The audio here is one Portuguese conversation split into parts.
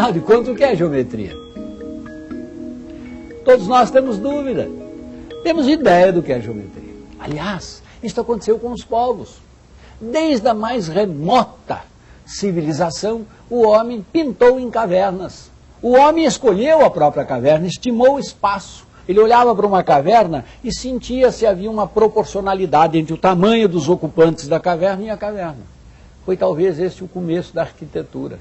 Afinal de contas, o que é geometria? Todos nós temos dúvida. Temos ideia do que é geometria. Aliás, isso aconteceu com os povos. Desde a mais remota civilização, o homem pintou em cavernas. O homem escolheu a própria caverna, estimou o espaço. Ele olhava para uma caverna e sentia se havia uma proporcionalidade entre o tamanho dos ocupantes da caverna e a caverna. Foi talvez esse o começo da arquitetura.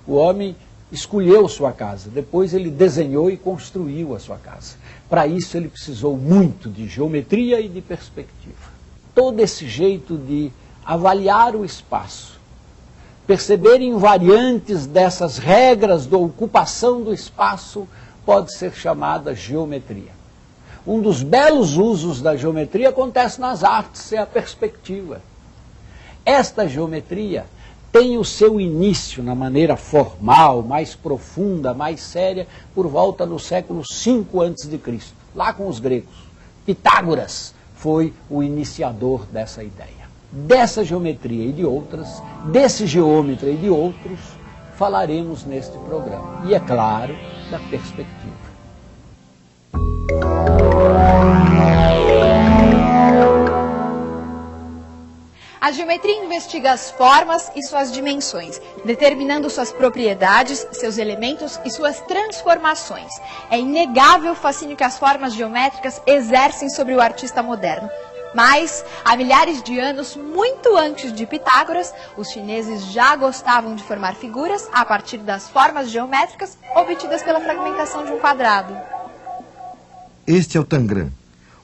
O homem escolheu sua casa, depois ele desenhou e construiu a sua casa. Para isso ele precisou muito de geometria e de perspectiva. Todo esse jeito de avaliar o espaço, perceber invariantes dessas regras da ocupação do espaço, pode ser chamada geometria. Um dos belos usos da geometria acontece nas artes, é a perspectiva. Esta geometria tem o seu início na maneira formal, mais profunda, mais séria, por volta do século V a.C., lá com os gregos. Pitágoras foi o iniciador dessa ideia. Dessa geometria e de outras, desse geômetra e de outros, falaremos neste programa. E, é claro, da perspectiva. A geometria investiga as formas e suas dimensões, determinando suas propriedades, seus elementos e suas transformações. É inegável o fascínio que as formas geométricas exercem sobre o artista moderno. Mas, há milhares de anos, muito antes de Pitágoras, os chineses já gostavam de formar figuras a partir das formas geométricas obtidas pela fragmentação de um quadrado. Este é o Tangram,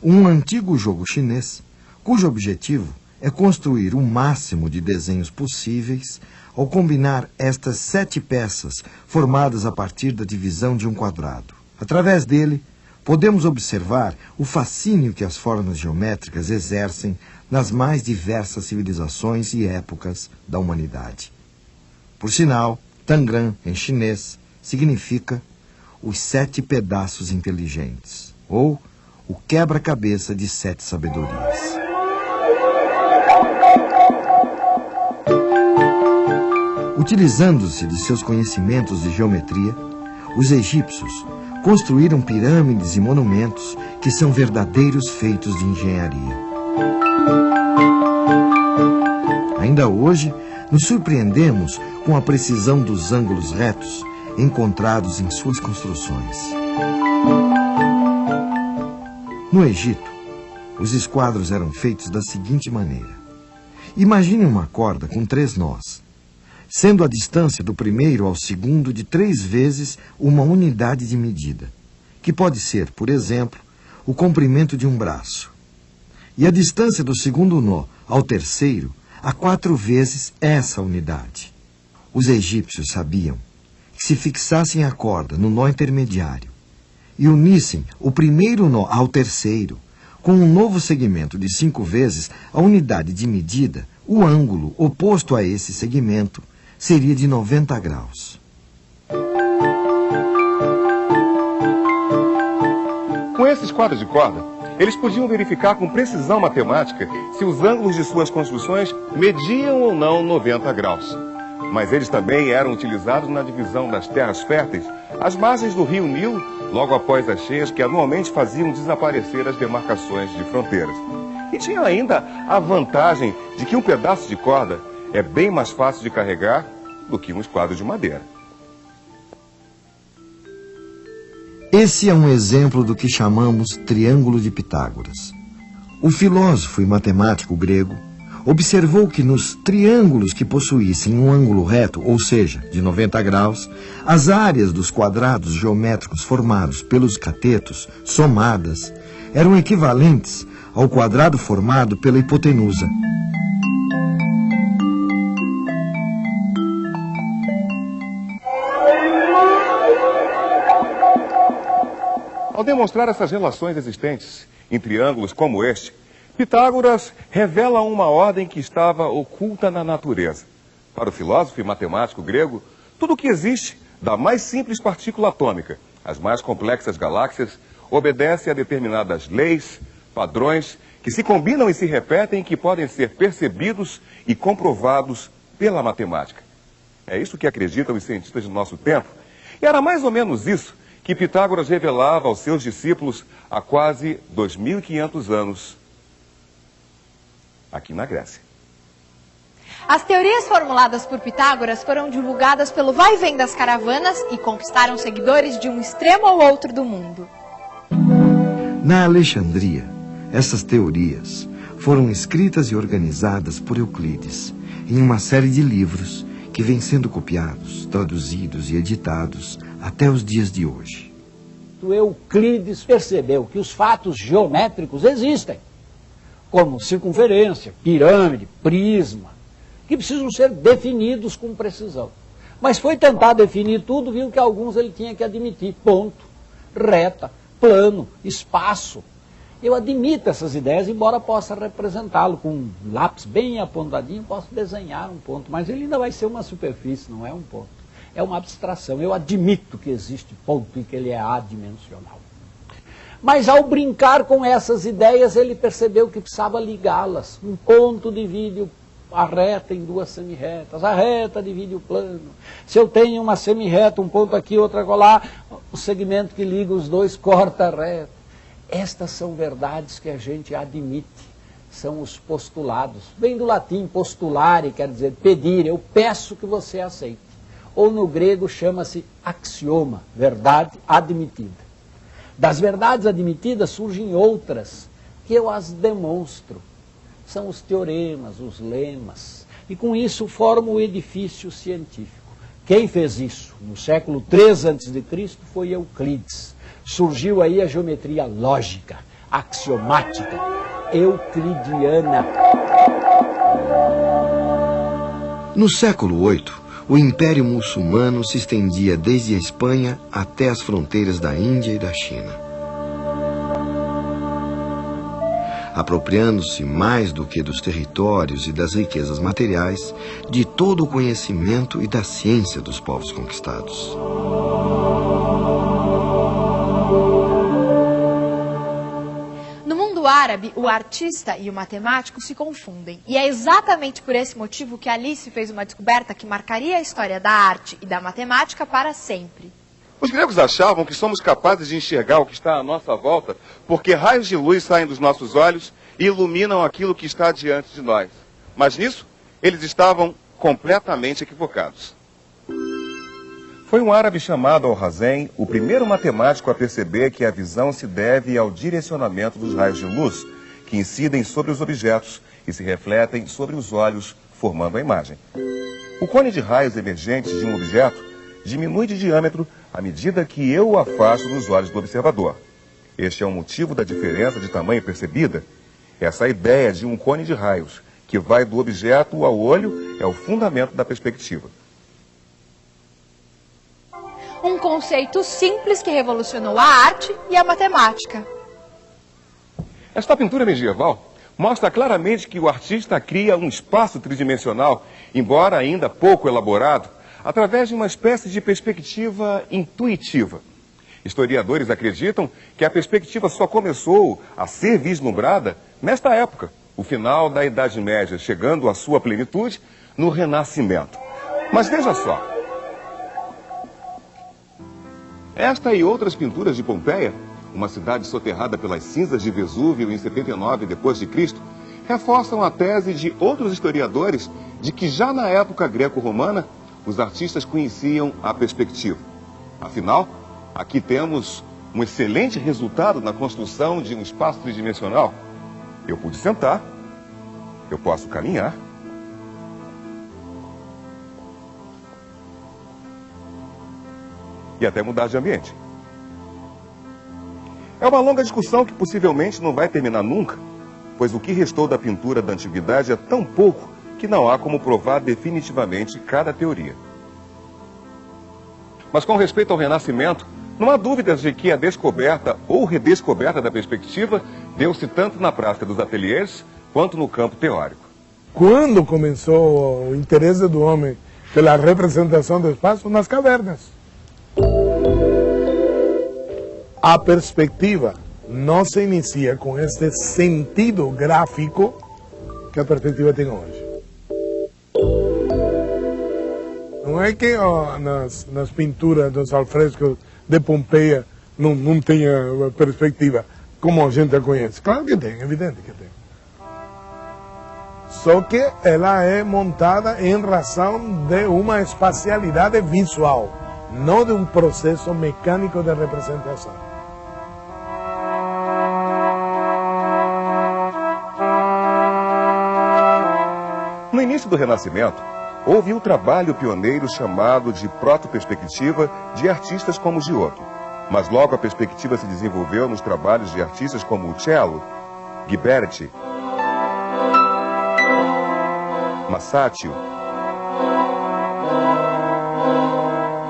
um antigo jogo chinês, cujo objetivo é construir o máximo de desenhos possíveis ao combinar estas 7 peças formadas a partir da divisão de um quadrado. Através dele, podemos observar o fascínio que as formas geométricas exercem nas mais diversas civilizações e épocas da humanidade. Por sinal, Tangram, em chinês, significa os 7 pedaços inteligentes, ou o quebra-cabeça de 7 sabedorias. Utilizando-se de seus conhecimentos de geometria, os egípcios construíram pirâmides e monumentos que são verdadeiros feitos de engenharia. Ainda hoje, nos surpreendemos com a precisão dos ângulos retos encontrados em suas construções. No Egito, os esquadros eram feitos da seguinte maneira. Imagine uma corda com 3 nós, sendo a distância do primeiro ao segundo de 3 vezes uma unidade de medida, que pode ser, por exemplo, o comprimento de um braço. E a distância do segundo nó ao terceiro a 4 vezes essa unidade. Os egípcios sabiam que se fixassem a corda no nó intermediário e unissem o primeiro nó ao terceiro, com um novo segmento de 5 vezes a unidade de medida, o ângulo oposto a esse segmento seria de 90 graus. Com esses quadros de corda, eles podiam verificar com precisão matemática se os ângulos de suas construções mediam ou não 90 graus. Mas eles também eram utilizados na divisão das terras férteis às margens do rio Nilo, logo após as cheias que anualmente faziam desaparecer as demarcações de fronteiras. E tinha ainda a vantagem de que um pedaço de corda é bem mais fácil de carregar do que um esquadro de madeira. Esse é um exemplo do que chamamos Triângulo de Pitágoras. O filósofo e matemático grego observou que nos triângulos que possuíssem um ângulo reto, ou seja, de 90 graus, as áreas dos quadrados geométricos formados pelos catetos, somadas, eram equivalentes ao quadrado formado pela hipotenusa. Ao demonstrar essas relações existentes em triângulos como este, Pitágoras revela uma ordem que estava oculta na natureza. Para o filósofo e matemático grego, tudo o que existe, da mais simples partícula atômica às mais complexas galáxias, obedece a determinadas leis, padrões, que se combinam e se repetem e que podem ser percebidos e comprovados pela matemática. É isso que acreditam os cientistas do nosso tempo E era mais ou menos isso que Pitágoras revelava aos seus discípulos há quase 2.500 anos, aqui na Grécia. As teorias formuladas por Pitágoras foram divulgadas pelo vai e vem das caravanas e conquistaram seguidores de um extremo ao outro do mundo. Na Alexandria, essas teorias foram escritas e organizadas por Euclides em uma série de livros que vêm sendo copiados, traduzidos e editados até os dias de hoje. Euclides percebeu que os fatos geométricos existem, como circunferência, pirâmide, prisma, que precisam ser definidos com precisão. Mas foi tentar definir tudo, viu que alguns ele tinha que admitir: ponto, reta, plano, espaço. Eu admito essas ideias, embora possa representá-lo com um lápis bem apontadinho, posso desenhar um ponto, mas ele ainda vai ser uma superfície, não é um ponto. É uma abstração. Eu admito que existe ponto e que ele é adimensional. Mas ao brincar com essas ideias, ele percebeu que precisava ligá-las. Um ponto divide a reta em duas semirretas, a reta divide o plano. Se eu tenho uma semirreta, um ponto aqui, outro acolá, o segmento que liga os dois corta a reta. Estas são verdades que a gente admite, são os postulados. Vem do latim postulare, quer dizer pedir, eu peço que você aceite. Ou no grego chama-se axioma, verdade admitida. Das verdades admitidas surgem outras, que eu as demonstro. São os teoremas, os lemas, e com isso forma o edifício científico. Quem fez isso no século III a.C. foi Euclides. Surgiu aí a geometria lógica, axiomática, euclidiana. No século VIII, o Império Muçulmano se estendia desde a Espanha até as fronteiras da Índia e da China. Apropriando-se mais do que dos territórios e das riquezas materiais, de todo o conhecimento e da ciência dos povos conquistados. No mundo árabe, o artista e o matemático se confundem. E é exatamente por esse motivo que Alice fez uma descoberta que marcaria a história da arte e da matemática para sempre. Os gregos achavam que somos capazes de enxergar o que está à nossa volta porque raios de luz saem dos nossos olhos e iluminam aquilo que está diante de nós. Mas nisso, eles estavam completamente equivocados. Foi um árabe chamado Alhazen o primeiro matemático a perceber que a visão se deve ao direcionamento dos raios de luz que incidem sobre os objetos e se refletem sobre os olhos, formando a imagem. O cone de raios emergentes de um objeto diminui de diâmetro à medida que eu o afasto dos olhos do observador. Este é o motivo da diferença de tamanho percebida. Essa ideia de um cone de raios que vai do objeto ao olho é o fundamento da perspectiva. Um conceito simples que revolucionou a arte e a matemática. Esta pintura medieval mostra claramente que o artista cria um espaço tridimensional, embora ainda pouco elaborado, através de uma espécie de perspectiva intuitiva. Historiadores acreditam que a perspectiva só começou a ser vislumbrada nesta época, o final da Idade Média, chegando à sua plenitude no Renascimento. Mas veja só. Esta e outras pinturas de Pompeia, uma cidade soterrada pelas cinzas de Vesúvio em 79 d.C., reforçam a tese de outros historiadores de que já na época greco-romana os artistas conheciam a perspectiva. Afinal, aqui temos um excelente resultado na construção de um espaço tridimensional. Eu pude sentar, eu posso caminhar, e até mudar de ambiente. É uma longa discussão que possivelmente não vai terminar nunca, pois o que restou da pintura da antiguidade é tão pouco que não há como provar definitivamente cada teoria. Mas com respeito ao Renascimento, não há dúvidas de que a descoberta ou redescoberta da perspectiva deu-se tanto na prática dos ateliês quanto no campo teórico. Quando começou o interesse do homem pela representação do espaço? Nas cavernas. A perspectiva não se inicia com este sentido gráfico que a perspectiva tem hoje. Não é que nas pinturas dos alfrescos de Pompeia não tenha perspectiva, como a gente a conhece. Claro que tem, evidente que tem. Só que ela é montada em razão de uma espacialidade visual, não de um processo mecânico de representação. No início do Renascimento, houve um trabalho pioneiro chamado de proto-perspectiva de artistas como Giotto. Mas logo a perspectiva se desenvolveu nos trabalhos de artistas como Uccello, Ghiberti, Masaccio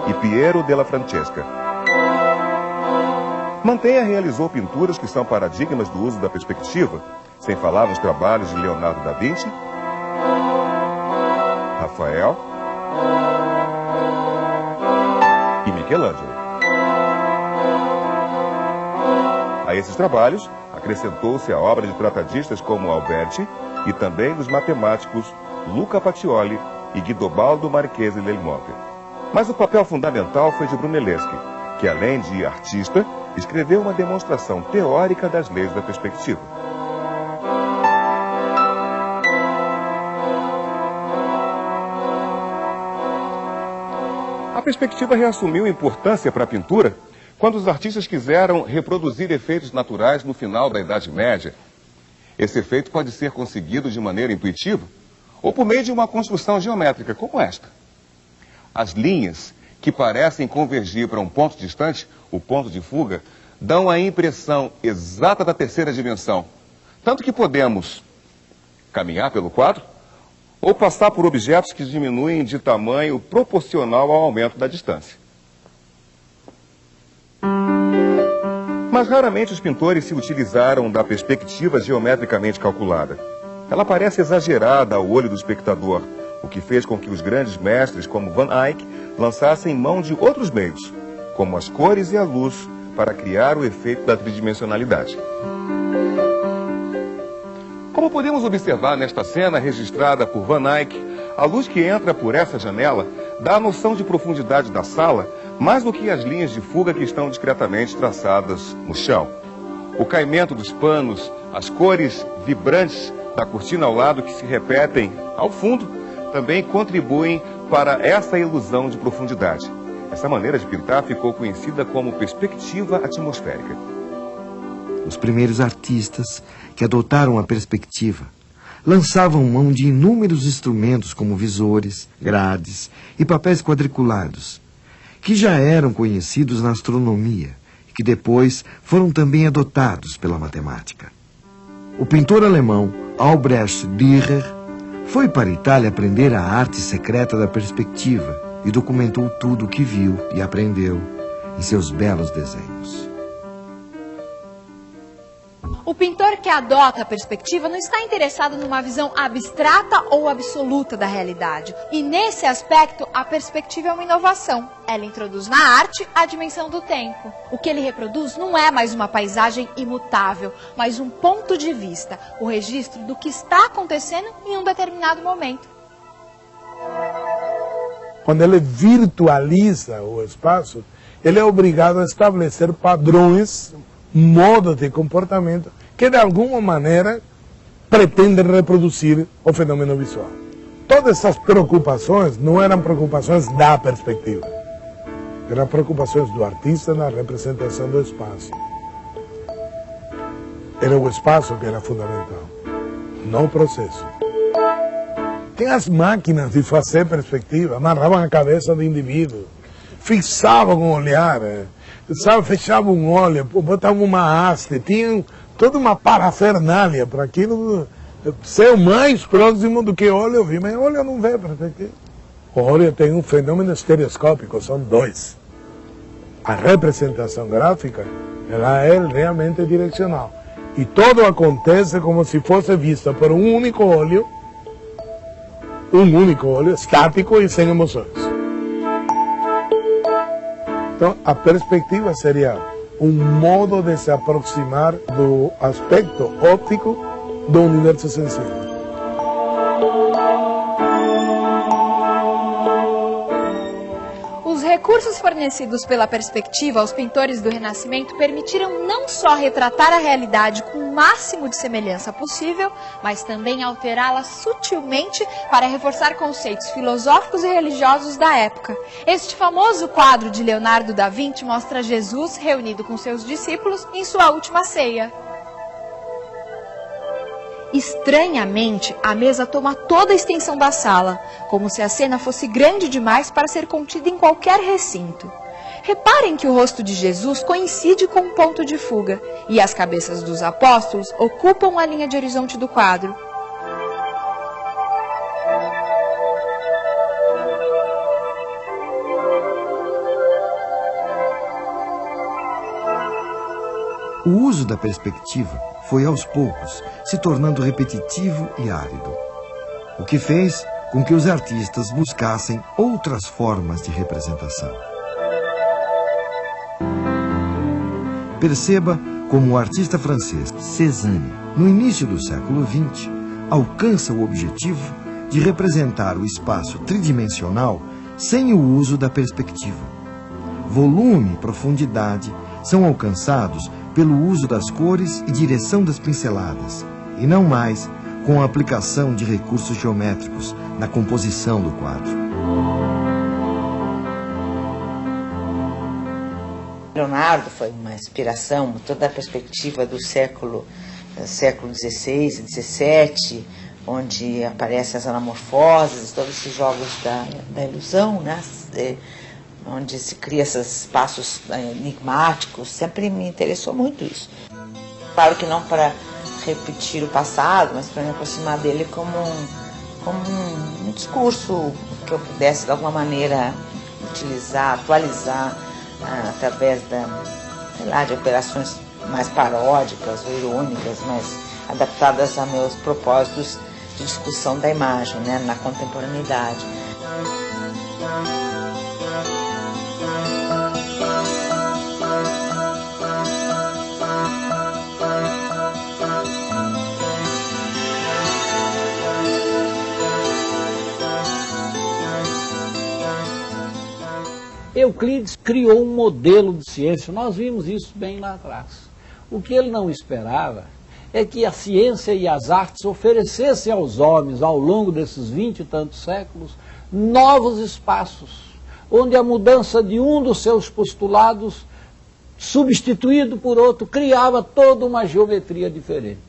e Piero della Francesca. Mantegna realizou pinturas que são paradigmas do uso da perspectiva, sem falar nos trabalhos de Leonardo da Vinci, Rafael e Michelangelo. A esses trabalhos acrescentou-se a obra de tratadistas como Alberti e também dos matemáticos Luca Pacioli e Guidobaldo Marchese del Monte. Mas o papel fundamental foi de Brunelleschi, que além de artista, escreveu uma demonstração teórica das leis da perspectiva. A perspectiva reassumiu importância para a pintura quando os artistas quiseram reproduzir efeitos naturais no final da Idade Média. Esse efeito pode ser conseguido de maneira intuitiva ou por meio de uma construção geométrica como esta. As linhas que parecem convergir para um ponto distante, o ponto de fuga, dão a impressão exata da terceira dimensão. Tanto que podemos caminhar pelo quadro ou passar por objetos que diminuem de tamanho proporcional ao aumento da distância. Mas raramente os pintores se utilizaram da perspectiva geometricamente calculada. Ela parece exagerada ao olho do espectador, o que fez com que os grandes mestres como Van Eyck lançassem mão de outros meios, como as cores e a luz, para criar o efeito da tridimensionalidade. Como podemos observar nesta cena registrada por Van Eyck, a luz que entra por essa janela dá a noção de profundidade da sala mais do que as linhas de fuga que estão discretamente traçadas no chão. O caimento dos panos, as cores vibrantes da cortina ao lado que se repetem ao fundo, também contribuem para essa ilusão de profundidade. Essa maneira de pintar ficou conhecida como perspectiva atmosférica. Os primeiros artistas que adotaram a perspectiva lançavam mão de inúmeros instrumentos como visores, grades e papéis quadriculados, que já eram conhecidos na astronomia e que depois foram também adotados pela matemática. O pintor alemão Albrecht Dürer foi para a Itália aprender a arte secreta da perspectiva e documentou tudo o que viu e aprendeu em seus belos desenhos. O pintor que adota a perspectiva não está interessado numa visão abstrata ou absoluta da realidade. E nesse aspecto, a perspectiva é uma inovação. Ela introduz na arte a dimensão do tempo. O que ele reproduz não é mais uma paisagem imutável, mas um ponto de vista, o registro do que está acontecendo em um determinado momento. Quando ele virtualiza o espaço, ele é obrigado a estabelecer padrões, modos de comportamento que de alguma maneira pretendem reproduzir o fenômeno visual. Todas essas preocupações não eram preocupações da perspectiva, eram preocupações do artista na representação do espaço. Era o espaço que era fundamental, não o processo. Tem as máquinas de fazer perspectiva, amarravam a cabeça do indivíduo, fixavam o olhar, fechavam um olho, botavam uma haste, tinham toda uma parafernália para aquilo ser o mais próximo do que olho eu vi, mas olho não vê perspectiva. O olho tem um fenômeno estereoscópico, são dois. A representação gráfica, ela é realmente direcional. E tudo acontece como se fosse visto por um único olho estático e sem emoções. Então, a perspectiva seria um modo de se aproximar do aspecto óptico do universo sensível. recursos fornecidos pela perspectiva aos pintores do Renascimento permitiram não só retratar a realidade com o máximo de semelhança possível, mas também alterá-la sutilmente para reforçar conceitos filosóficos e religiosos da época. Este famoso quadro de Leonardo da Vinci mostra Jesus reunido com seus discípulos em sua última ceia. Estranhamente, a mesa toma toda a extensão da sala, como se a cena fosse grande demais para ser contida em qualquer recinto. Reparem que o rosto de Jesus coincide com o ponto de fuga, e as cabeças dos apóstolos ocupam a linha de horizonte do quadro. O uso da perspectiva foi aos poucos se tornando repetitivo e árido, o que fez com que os artistas buscassem outras formas de representação. Perceba como o artista francês Cézanne, no início do século XX, alcança o objetivo de representar o espaço tridimensional sem o uso da perspectiva. Volume e profundidade são alcançados pelo uso das cores e direção das pinceladas, e não mais com a aplicação de recursos geométricos na composição do quadro. Leonardo foi uma inspiração, toda a perspectiva do século XVI e XVII, onde aparecem as anamorfoses, todos esses jogos da ilusão, né? Onde se cria esses espaços enigmáticos, sempre me interessou muito isso. Claro que não para repetir o passado, mas para me aproximar dele como um discurso que eu pudesse de alguma maneira utilizar, atualizar através de operações mais paródicas ou irônicas, mas adaptadas a meus propósitos de discussão da imagem, né, na contemporaneidade. Euclides criou um modelo de ciência, nós vimos isso bem lá atrás. O que ele não esperava é que a ciência e as artes oferecessem aos homens, ao longo desses 20 e tantos séculos, novos espaços, onde a mudança de um dos seus postulados, substituído por outro, criava toda uma geometria diferente.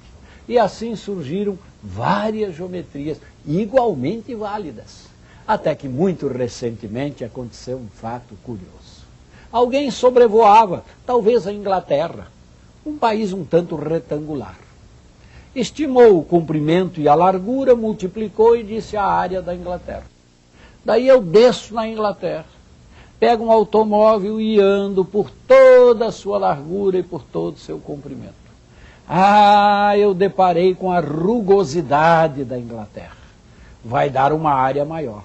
E assim surgiram várias geometrias igualmente válidas. Até que muito recentemente aconteceu um fato curioso. Alguém sobrevoava, talvez a Inglaterra, um país um tanto retangular. Estimou o comprimento e a largura, multiplicou e disse a área da Inglaterra. Daí eu desço na Inglaterra, pego um automóvel e ando por toda a sua largura e por todo o seu comprimento. Eu deparei com a rugosidade da Inglaterra. Vai dar uma área maior.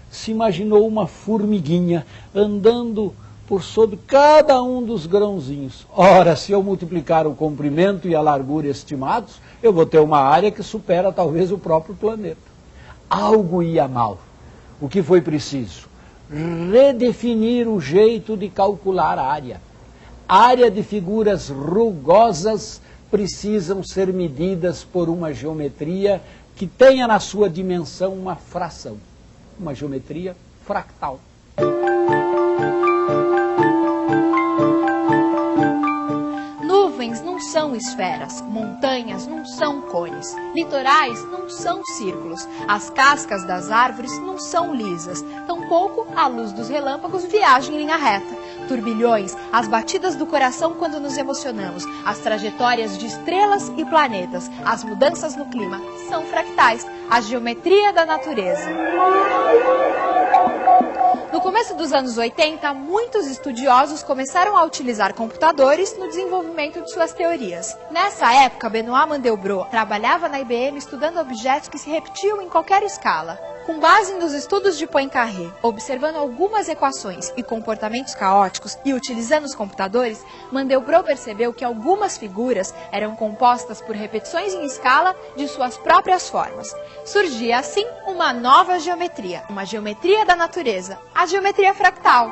Se imaginou uma formiguinha andando por sobre cada um dos grãozinhos. Ora, se eu multiplicar o comprimento e a largura estimados, eu vou ter uma área que supera talvez o próprio planeta. Algo ia mal. O que foi preciso? Redefinir o jeito de calcular a área. Área de figuras rugosas precisam ser medidas por uma geometria que tenha na sua dimensão uma fração, uma geometria fractal. Nuvens não são esferas, montanhas não são cones, litorais não são círculos, as cascas das árvores não são lisas, tampouco a luz dos relâmpagos viaja em linha reta. Turbilhões, as batidas do coração quando nos emocionamos, as trajetórias de estrelas e planetas, as mudanças no clima são fractais, a geometria da natureza. No começo dos anos 80, muitos estudiosos começaram a utilizar computadores no desenvolvimento de suas teorias. Nessa época, Benoît Mandelbrot trabalhava na IBM estudando objetos que se repetiam em qualquer escala. Com base nos estudos de Poincaré, observando algumas equações e comportamentos caóticos e utilizando os computadores, Mandelbrot percebeu que algumas figuras eram compostas por repetições em escala de suas próprias formas. Surgia assim uma nova geometria, uma geometria da natureza, a geometria fractal.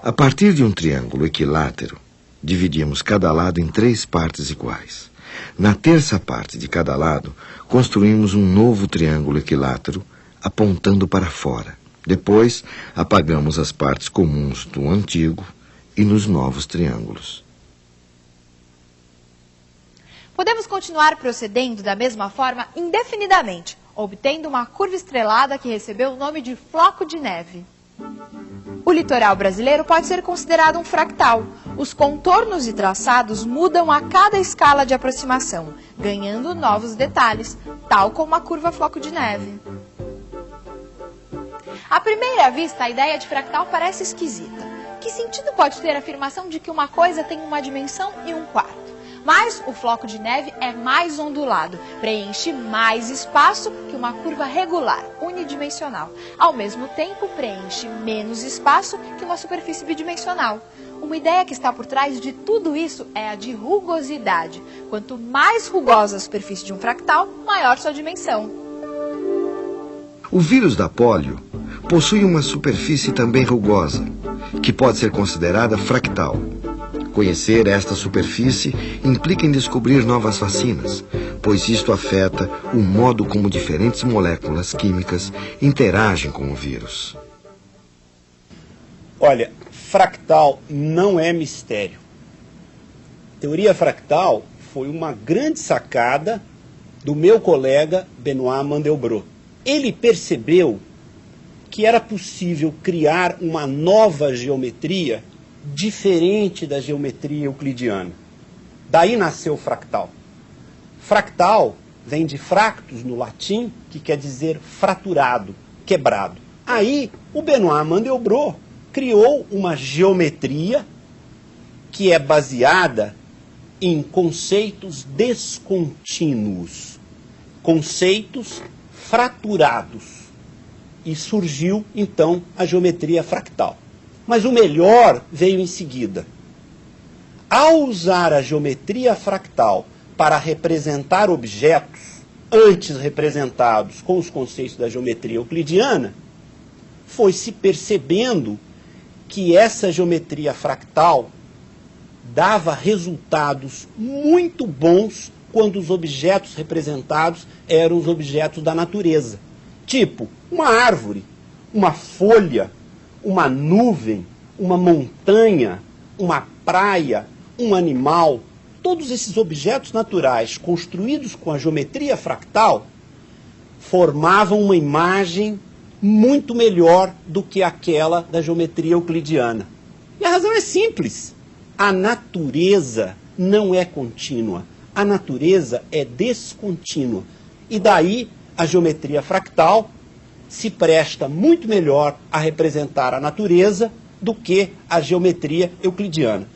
A partir de um triângulo equilátero, dividimos cada lado em 3 partes iguais. Na terça parte de cada lado, construímos um novo triângulo equilátero, apontando para fora. Depois, apagamos as partes comuns do antigo e nos novos triângulos. Podemos continuar procedendo da mesma forma indefinidamente, obtendo uma curva estrelada que recebeu o nome de floco de neve. O litoral brasileiro pode ser considerado um fractal. Os contornos e traçados mudam a cada escala de aproximação, ganhando novos detalhes, tal como a curva floco de neve. À primeira vista, a ideia de fractal parece esquisita. Que sentido pode ter a afirmação de que uma coisa tem uma dimensão e um quarto? Mas o floco de neve é mais ondulado, preenche mais espaço que uma curva regular, unidimensional. Ao mesmo tempo, preenche menos espaço que uma superfície bidimensional. Uma ideia que está por trás de tudo isso é a de rugosidade. Quanto mais rugosa a superfície de um fractal, maior sua dimensão. O vírus da polio possui uma superfície também rugosa, que pode ser considerada fractal. Conhecer esta superfície implica em descobrir novas vacinas, pois isto afeta o modo como diferentes moléculas químicas interagem com o vírus. Olha, fractal não é mistério. Teoria fractal foi uma grande sacada do meu colega Benoit Mandelbrot. Ele percebeu que era possível criar uma nova geometria diferente da geometria euclidiana. Daí nasceu o fractal. Fractal vem de fractus no latim, que quer dizer fraturado, quebrado. Aí o Benoit Mandelbrot criou uma geometria que é baseada em conceitos descontínuos, conceitos fraturados. E surgiu, então, a geometria fractal. Mas o melhor veio em seguida. Ao usar a geometria fractal para representar objetos, antes representados com os conceitos da geometria euclidiana, foi se percebendo que essa geometria fractal dava resultados muito bons quando os objetos representados eram os objetos da natureza. Tipo, uma árvore, uma folha, uma nuvem, uma montanha, uma praia, um animal. Todos esses objetos naturais construídos com a geometria fractal formavam uma imagem muito melhor do que aquela da geometria euclidiana. E a razão é simples. A natureza não é contínua. A natureza é descontínua. E daí a geometria fractal se presta muito melhor a representar a natureza do que a geometria euclidiana.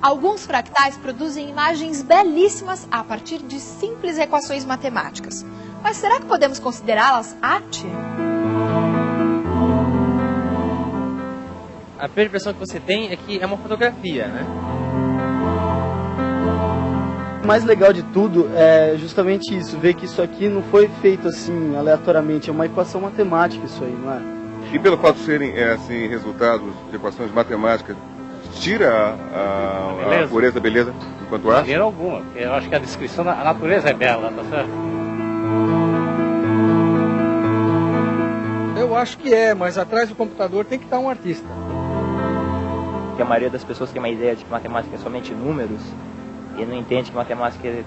Alguns fractais produzem imagens belíssimas a partir de simples equações matemáticas. Mas será que podemos considerá-las arte? A primeira impressão que você tem é que é uma fotografia, né? O mais legal de tudo é justamente isso, ver que isso aqui não foi feito assim aleatoriamente, é uma equação matemática isso aí, não é? E pelo fato de serem assim, resultados de equações matemáticas, tira a pureza, a beleza enquanto arte? De maneira alguma, porque eu acho que a descrição da natureza é bela, tá certo? Eu acho que é, mas atrás do computador tem que estar um artista. Porque a maioria das pessoas tem uma ideia de que matemática é somente números, e não entende que matemática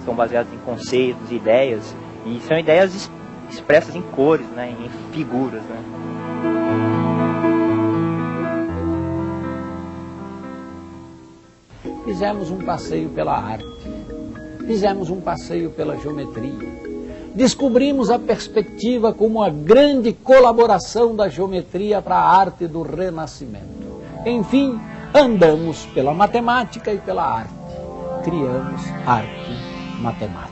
são baseadas em conceitos, ideias, e são ideias expressas em cores, né, em figuras, né. Fizemos um passeio pela arte, fizemos um passeio pela geometria, descobrimos a perspectiva como uma grande colaboração da geometria para a arte do Renascimento. Enfim, andamos pela matemática e pela arte. Criamos arte matemática.